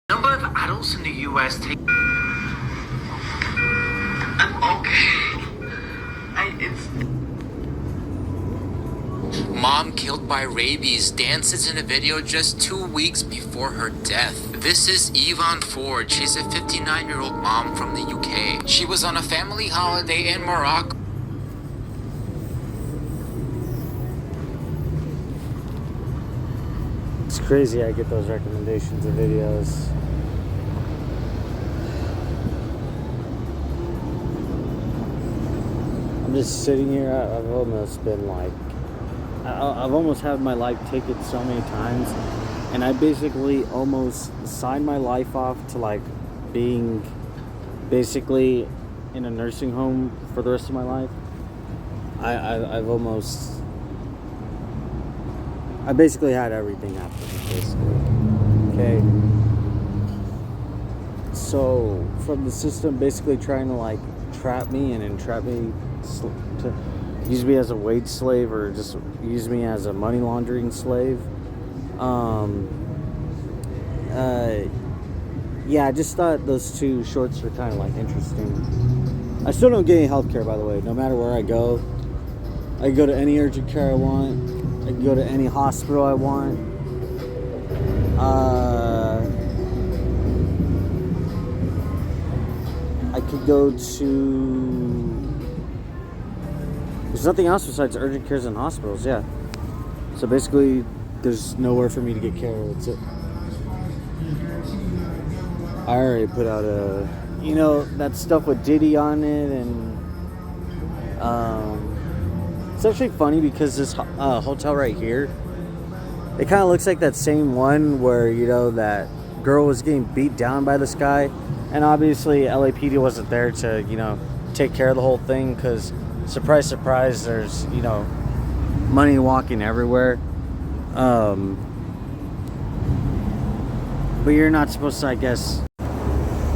Number of adults in the U.S. take. Okay. Mom killed by rabies dances in a video just 2 weeks before her death. This is Yvonne Ford. She's a 59-year-old mom from the UK. She was on a family holiday in Morocco. It's crazy I get those recommendations of videos. I'm just sitting here. I've almost been like, I've almost had my life taken so many times, and I basically almost signed my life off to like being basically in a nursing home for the rest of my life. I basically had everything happen, basically. Okay. So from the system basically trying to like trap me and entrap me to use me as a wage slave or just use me as a money laundering slave. Yeah, I just thought those two shorts were kind of like interesting. I still don't get any health care, by the way. No matter where I go, I can go to any urgent care I want. I can go to any hospital I want. I could go to... There's nothing else besides urgent cares and hospitals, yeah. So basically, there's nowhere for me to get care. That's it. I already put out a... You know, that stuff with Diddy on it, and... it's actually funny because this hotel right here, it kind of looks like that same one where, you know, that girl was getting beat down by this guy. And obviously, LAPD wasn't there to, you know, take care of the whole thing because... Surprise, surprise, there's, you know, money walking everywhere. But you're not supposed to, I guess,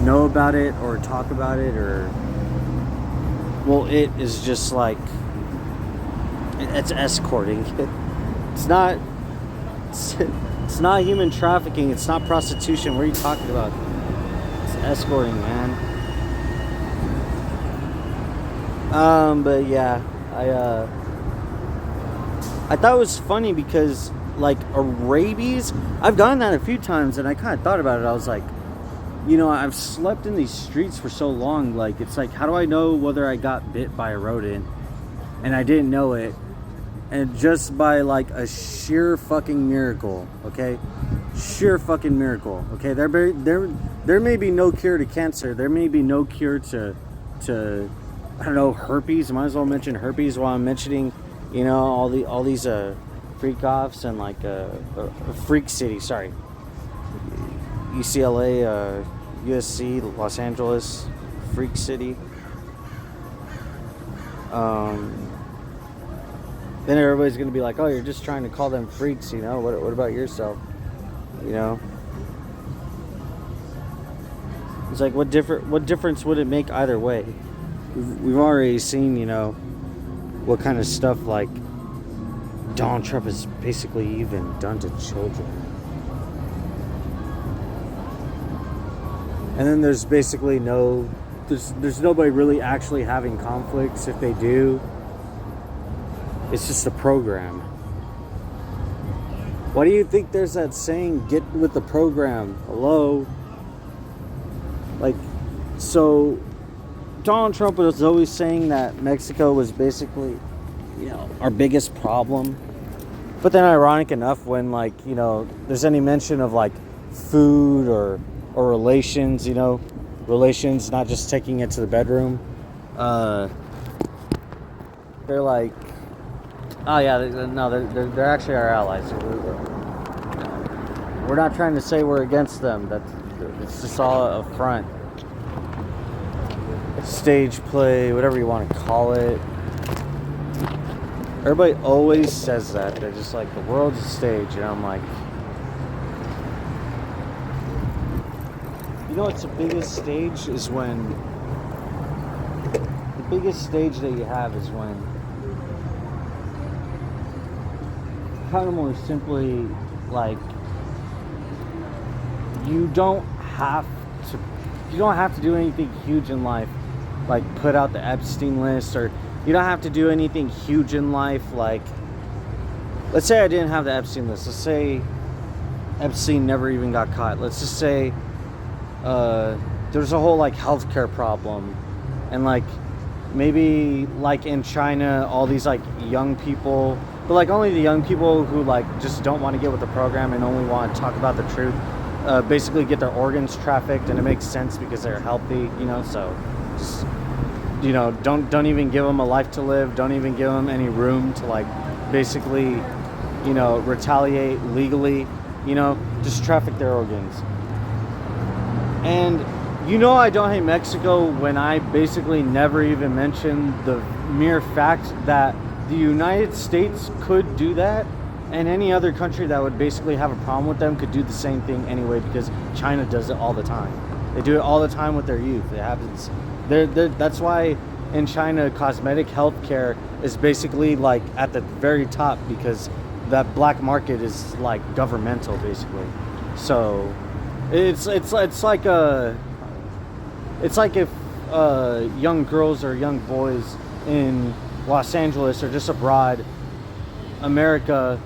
know about it or talk about it or... Well, it is just like... It's escorting. It's not human trafficking. It's not prostitution. What are you talking about? It's escorting, man. But yeah, I thought it was funny because, like, a rabies, I've done that a few times, and I kind of thought about it. I was like, you know, I've slept in these streets for so long, like, it's like, how do I know whether I got bit by a rodent? And I didn't know it. And just by, like, a sheer fucking miracle, okay? Sheer fucking miracle, okay? There may be no cure to cancer. There may be no cure to I don't know, herpes. Might as well mention herpes while I'm mentioning, you know, all these freak offs and like a freak city. Sorry, UCLA, USC, Los Angeles, freak city. Then everybody's gonna be like, "Oh, you're just trying to call them freaks," you know? What about yourself? You know? It's like, what difference would it make either way? We've already seen, you know, what kind of stuff like Donald Trump has basically even done to children. And then there's basically there's nobody really actually having conflicts. If they do, it's just a program. Why do you think there's that saying, get with the program? Hello? Like, so... Donald Trump was always saying that Mexico was basically, you know, our biggest problem. But then ironic enough, when, like, you know, there's any mention of like food or relations, you know, relations, not just taking it to the bedroom, they're like, oh yeah, no, they're actually our allies. We're not trying to say we're against them. It's just all a front. Stage play, whatever you want to call it. Everybody always says that. They're just like, the world's a stage. And I'm like, you know what's the biggest stage is when... The biggest stage that you have is when... Kind of more simply, like, you don't have to do anything huge in life, like put out the Epstein list, or you don't have to do anything huge in life. Like, let's say I didn't have the Epstein list. Let's say Epstein never even got caught. Let's just say there's a whole like healthcare problem, and like maybe like in China, all these like young people, but like only the young people who like just don't want to get with the program and only want to talk about the truth, basically get their organs trafficked, and it makes sense because they're healthy, you know. So just, you know, don't even give them a life to live. Don't even give them any room to like basically, you know, retaliate legally. You know, just traffic their organs. And you know, I don't hate Mexico when I basically never even mentioned the mere fact that the United States could do that, and any other country that would basically have a problem with them could do the same thing anyway, because China does it all the time. They do it all the time with their youth. It happens. That's why in China, cosmetic health care is basically like at the very top, because that black market is like governmental basically. So it's like if young girls or young boys in Los Angeles or just abroad, America,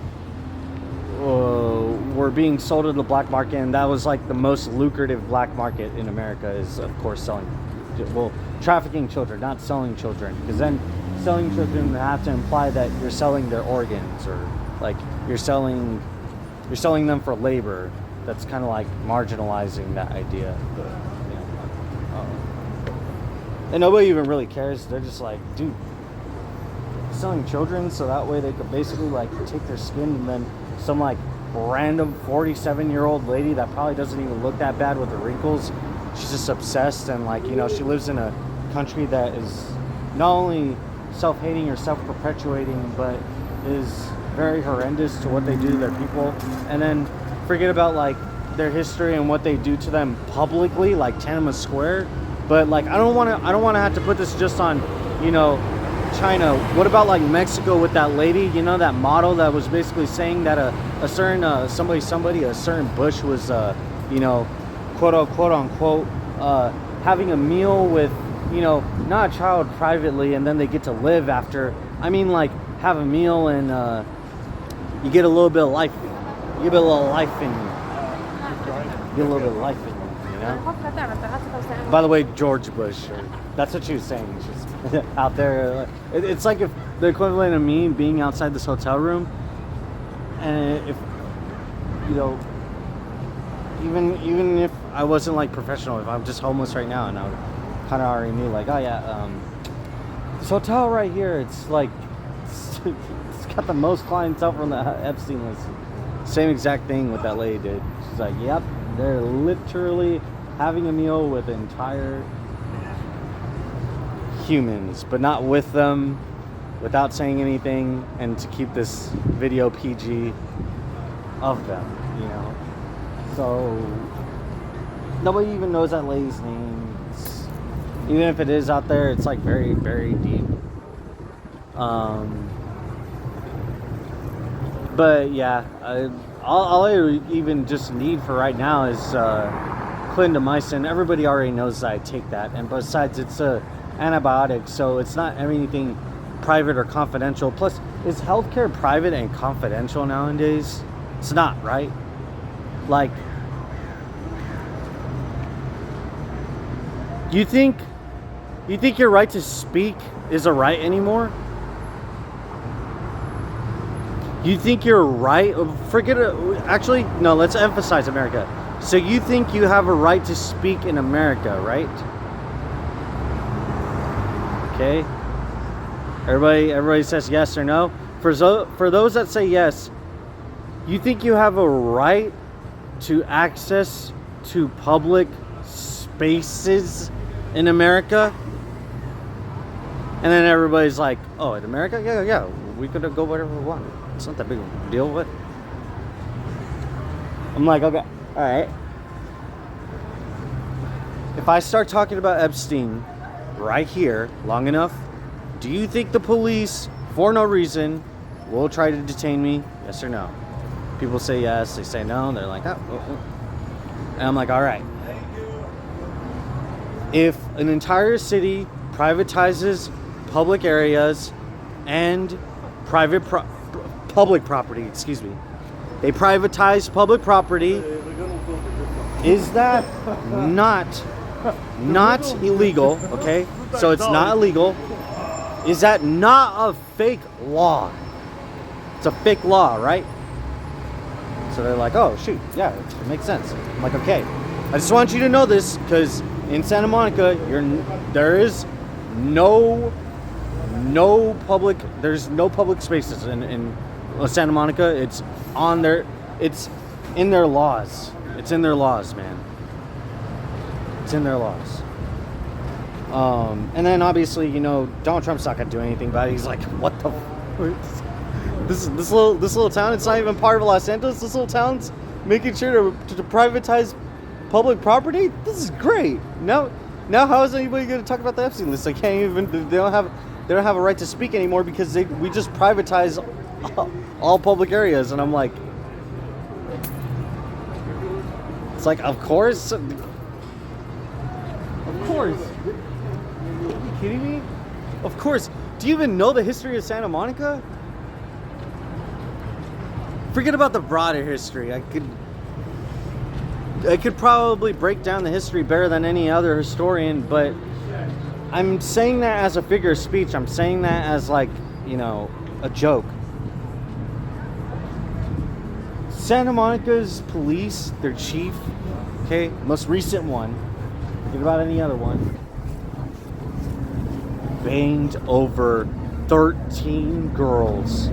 were being sold to the black market, and that was like the most lucrative black market in America is of course trafficking children, not selling children, because then selling children would have to imply that you're selling their organs, or like you're selling them for labor. That's kind of like marginalizing that idea. But, you know, and nobody even really cares. They're just like, dude, selling children so that way they could basically like take their skin, and then some like random 47-year-old lady that probably doesn't even look that bad with the wrinkles, she's just obsessed, and like, you know, she lives in a country that is not only self-hating or self-perpetuating, but is very horrendous to what they do to their people. And then forget about like their history and what they do to them publicly, like Tiananmen Square. But like, I don't want to have to put this just on, you know, China. What about like Mexico with that lady, you know, that model that was basically saying that a certain a certain Bush was you know, quote unquote having a meal with, you know, not a child privately, and then they get to live after. I mean, like, have a meal and you get a little bit of life. You get a little life in you. Get a little bit of life in you, you know? By the way, George Bush, that's what she was saying. She's out there. It's like if the equivalent of me being outside this hotel room, and if, you know, even if I wasn't like professional, if I'm just homeless right now, and I kind of already knew, like, oh yeah, this hotel right here, it's like, it's got the most clientele from the Epstein list. Same exact thing what that lady did. She's like, yep, they're literally having a meal with entire humans, but not with them, without saying anything, and to keep this video PG of them, you know. So nobody even knows that lady's name. Even if it is out there, it's like very, very deep. But yeah, all I even just need for right now is clindamycin. Everybody already knows that I take that, and besides, it's a antibiotic, so it's not anything private or confidential. Plus, is healthcare private and confidential nowadays? It's not, right? Like, you think your right to speak is a right anymore? You think you're right? Forget it. Actually, no, let's emphasize America. So you think you have a right to speak in America, right? Okay. Everybody says yes or no. For those that say yes, you think you have a right to access to public spaces in America? And then everybody's like, oh, in America? Yeah, we could go whatever we want. It's not that big of a deal with it. I'm like, okay, alright. If I start talking about Epstein right here long enough, do you think the police, for no reason, will try to detain me? Yes or no? People say yes, they say no, they're like, oh. And I'm like, alright. if an entire city privatizes public areas and public property, excuse me, they privatize public property, is that not illegal? Okay, so it's not illegal. Is that not a fake law? It's a fake law, right? So they're like, oh shoot, yeah, it makes sense. I'm like, okay, I just want you to know this, because in Santa Monica, there's no public spaces in Santa Monica. It's in their laws. It's in their laws, man. It's in their laws. And then obviously, Donald Trump's not gonna do anything about it. He's like, what the this little town, it's not even part of Los Angeles. This little town's making sure to privatize public property. This is great. Now how is anybody going to talk about the Epstein list? They can't even. They don't have a right to speak anymore because we just privatize all public areas. And I'm like, it's like, of course. Are you kidding me? Of course. Do you even know the history of Santa Monica? Forget about the broader history. I could probably break down the history better than any other historian, but I'm saying that as a figure of speech. I'm saying that as a joke. Santa Monica's police, their chief, okay, most recent one, forget about any other one, banged over 13 girls.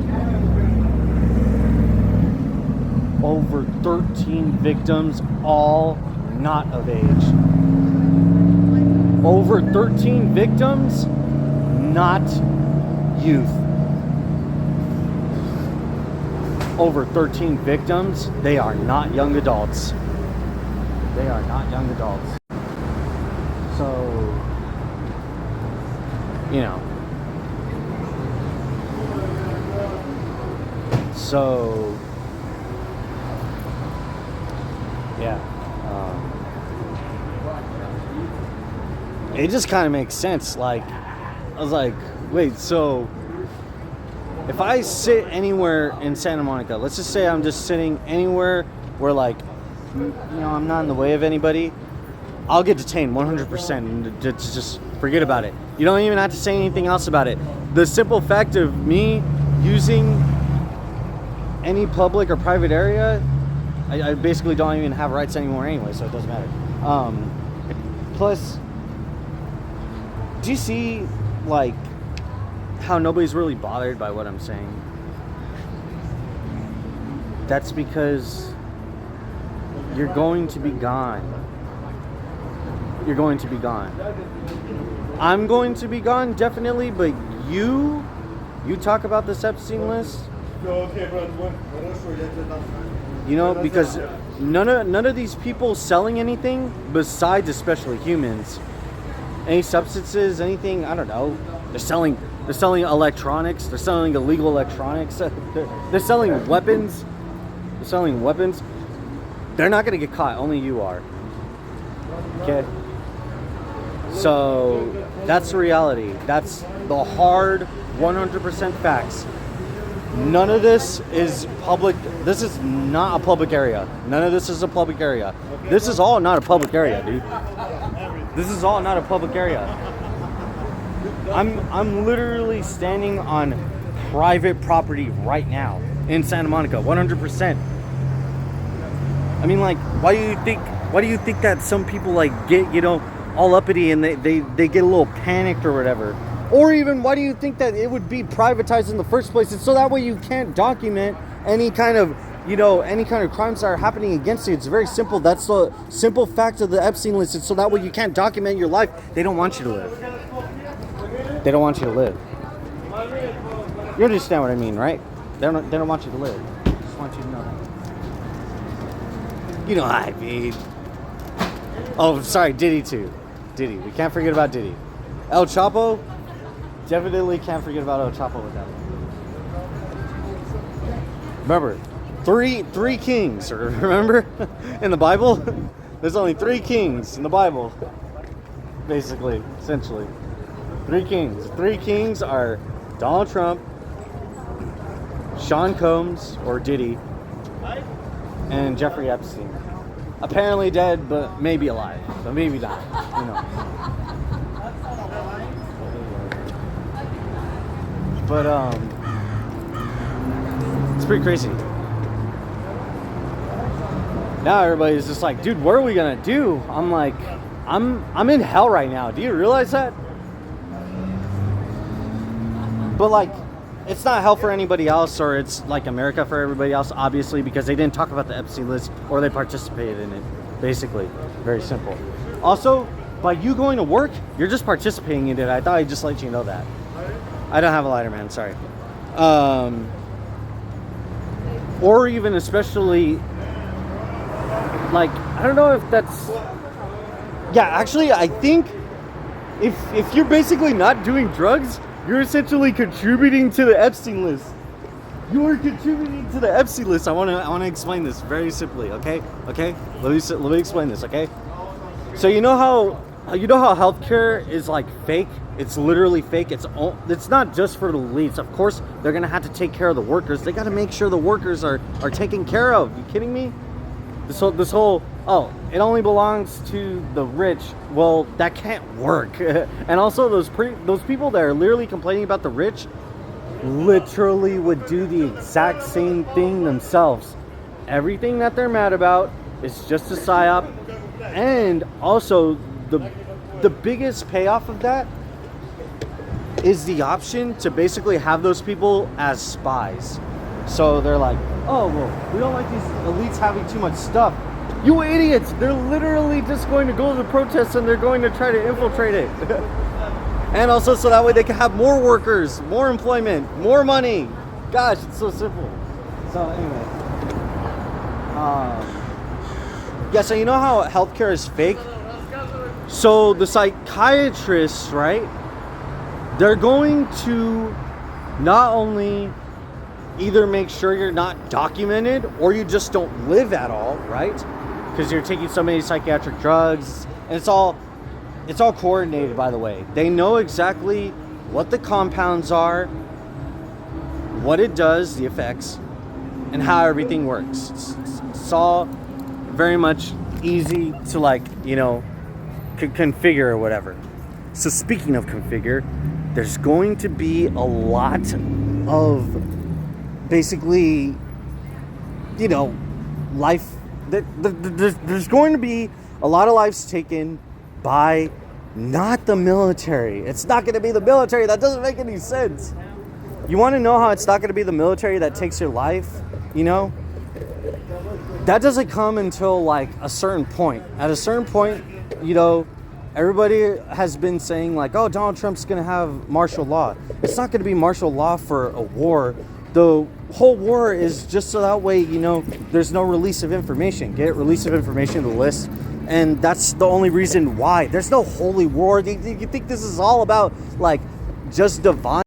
Over 13 victims, all not of age. Over 13 victims, not youth. Over 13 victims, they are not young adults. They are not young adults. So, yeah, it just kind of makes sense. Like, I was like, wait, so if I sit anywhere in Santa Monica, let's just say I'm just sitting anywhere where, I'm not in the way of anybody, I'll get detained 100%. And just forget about it. You don't even have to say anything else about it. The simple fact of me using any public or private area, I basically don't even have rights anymore anyway, so it doesn't matter. Plus, do you see, how nobody's really bothered by what I'm saying? That's because you're going to be gone. You're going to be gone. I'm going to be gone, definitely, but you talk about this Epstein list, because none of these people selling anything besides especially humans, any substances, anything, I don't know. They're selling electronics. They're selling illegal electronics. They're selling weapons. They're not gonna get caught. Only you are. Okay. So that's the reality. That's the hard 100% facts. None of this is public. This is not a public area. None of this is a public area. This is all not a public area, dude. This is all not a public area. I'm literally standing on private property right now in Santa Monica, 100%. I mean, why do you think that some people get all uppity and they get a little panicked or whatever? Or even, why do you think that it would be privatized in the first place? It's so that way you can't document any kind of crimes that are happening against you. It's very simple. That's the simple fact of the Epstein list. It's so that way you can't document your life. They don't want you to live. They don't want you to live. You understand what I mean, right? They don't want you to live. They just want you to know that. You know what I mean. Oh, sorry, Diddy too. Diddy. We can't forget about Diddy. El Chapo. Definitely can't forget about El Chapo with that. Remember, three kings. Remember, in the Bible, there's only 3 kings in the Bible. basically, essentially. Three kings. Three kings are Donald Trump, Sean Combs, or Diddy, and Jeffrey Epstein. Apparently dead, but maybe alive. But maybe not. You know. But it's pretty crazy. Now everybody's just like, dude, what are we gonna do? I'm like, I'm in hell right now. Do you realize that? But like, it's not hell for anybody else, or it's like America for everybody else, obviously, because they didn't talk about the Epstein list or they participated in it. Basically, very simple. Also, by you going to work, you're just participating in it. I thought I'd just let you know that. I don't have a lighter, man. Sorry. Or even especially, like, I don't know if that's... Yeah, actually, I think if you're basically not doing drugs, you're essentially contributing to the Epstein list. You are contributing to the Epstein list. I want to explain this very simply, okay? Okay? Let me explain this, okay? So you know how healthcare is like fake? It's literally fake. It's not just for the elites. Of course, they're gonna have to take care of the workers. They got to make sure the workers are taken care of. You kidding me? This whole it only belongs to the rich. Well, that can't work. And also those people that are literally complaining about the rich literally would do the exact same thing themselves. Everything that they're mad about is just a psyop. And also the biggest payoff of that is the option to basically have those people as spies. So they're like, oh, well, we don't like these elites having too much stuff. You idiots! They're literally just going to go to the protests and they're going to try to infiltrate it. And also so that way they can have more workers, more employment, more money. Gosh, it's so simple. So anyway. Yeah, so you know how healthcare is fake? So the psychiatrists, right? They're going to not only either make sure you're not documented or you just don't live at all, right? Because you're taking so many psychiatric drugs, and it's all coordinated, by the way. They know exactly what the compounds are, what it does, the effects, and how everything works. It's all very much easy to, like, you know, configure or whatever. So speaking of configure, there's going to be a lot of basically, you know, life. There's going to be a lot of lives taken by not the military. It's not going to be the military. That doesn't make any sense. You want to know how it's not going to be the military that takes your life? You know? That doesn't come until like a certain point. At a certain point, you know, everybody has been saying like, oh, Donald Trump's going to have martial law. It's not going to be martial law for a war. The whole war is just so that way, you know, there's no release of information. Get release of information, the list. And that's the only reason why. There's no holy war. You think this is all about like just divine